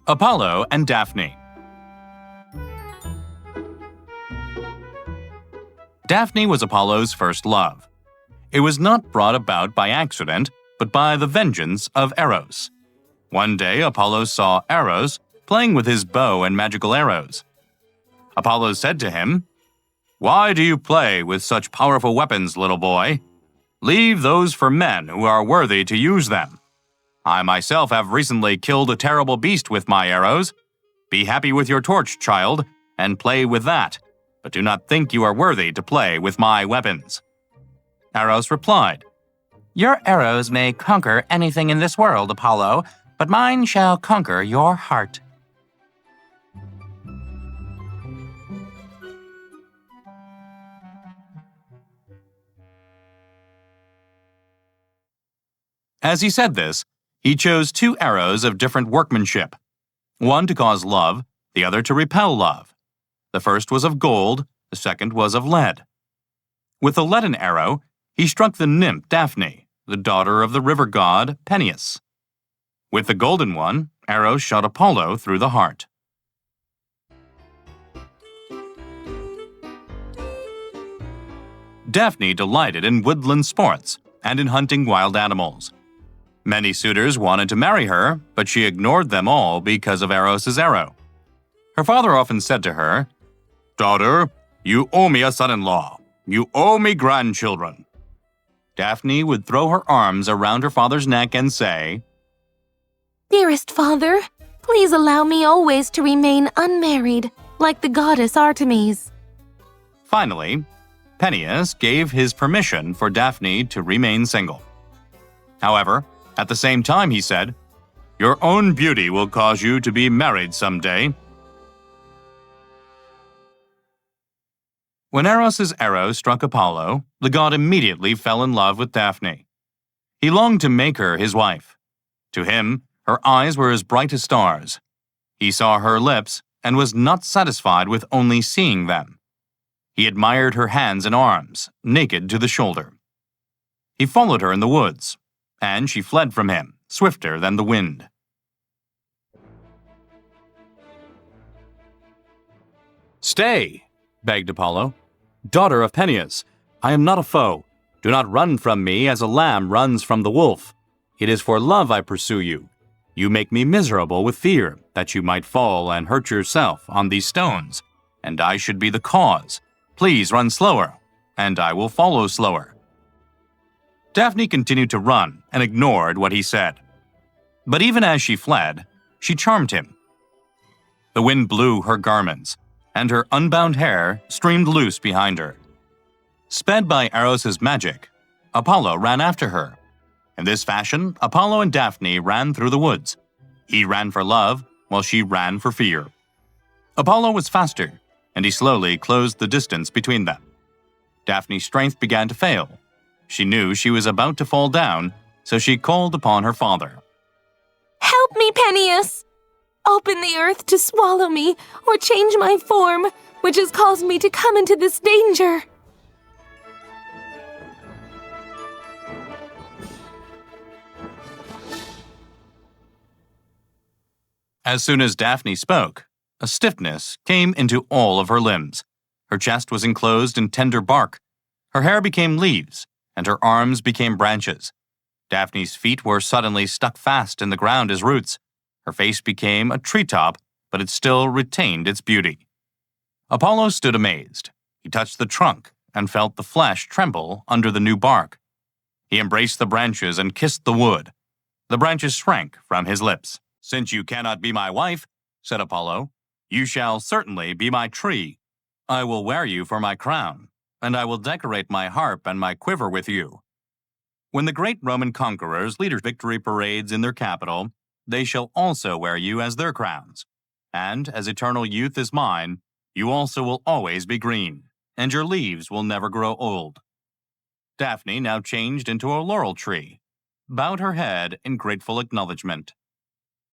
Apollo and Daphne. Daphne was Apollo's first love. It was not brought about by accident, but by the vengeance of Eros. One day, Apollo saw Eros playing with his bow and magical arrows. Apollo said to him, "Why do you play with such powerful weapons, little boy? Leave those for men who are worthy to use them. I myself have recently killed a terrible beast with my arrows. Be happy with your torch, child, and play with that, but do not think you are worthy to play with my weapons." Eros replied, "Your arrows may conquer anything in this world, Apollo, but mine shall conquer your heart." As he said this, he chose two arrows of different workmanship, one to cause love, the other to repel love. The first was of gold, the second was of lead. With the leaden arrow, he struck the nymph Daphne, the daughter of the river god Peneus. With the golden one, Eros shot Apollo through the heart. Daphne delighted in woodland sports and in hunting wild animals. Many suitors wanted to marry her, but she ignored them all because of Eros's arrow. Her father often said to her, "Daughter, you owe me a son-in-law. You owe me grandchildren." Daphne would throw her arms around her father's neck and say, "Dearest father, please allow me always to remain unmarried, like the goddess Artemis." Finally, Peneus gave his permission for Daphne to remain single. However, at the same time he said, "Your own beauty will cause you to be married someday." When Eros's arrow struck Apollo, the god immediately fell in love with Daphne. He longed to make her his wife. To him, her eyes were as bright as stars. He saw her lips and was not satisfied with only seeing them. He admired her hands and arms, naked to the shoulder. He followed her in the woods, and she fled from him, swifter than the wind. "Stay," begged Apollo. "Daughter of Peneus, I am not a foe. Do not run from me as a lamb runs from the wolf. It is for love I pursue you. You make me miserable with fear that you might fall and hurt yourself on these stones, and I should be the cause. Please run slower, and I will follow slower." Daphne continued to run and ignored what he said. But even as she fled, she charmed him. The wind blew her garments, and her unbound hair streamed loose behind her. Sped by Eros's magic, Apollo ran after her. In this fashion, Apollo and Daphne ran through the woods. He ran for love, while she ran for fear. Apollo was faster, and he slowly closed the distance between them. Daphne's strength began to fail. She knew she was about to fall down, so she called upon her father. "Help me, Peneus! Open the earth to swallow me, or change my form, which has caused me to come into this danger." As soon as Daphne spoke, a stiffness came into all of her limbs. Her chest was enclosed in tender bark. Her hair became leaves, and her arms became branches. Daphne's feet were suddenly stuck fast in the ground as roots. Her face became a treetop, but it still retained its beauty. Apollo stood amazed. He touched the trunk and felt the flesh tremble under the new bark. He embraced the branches and kissed the wood. The branches shrank from his lips. "Since you cannot be my wife," said Apollo, "you shall certainly be my tree. I will wear you for my crown, and I will decorate my harp and my quiver with you. When the great Roman conquerors lead victory parades in their capital, they shall also wear you as their crowns. And as eternal youth is mine, you also will always be green, and your leaves will never grow old." Daphne, now changed into a laurel tree, bowed her head in grateful acknowledgement.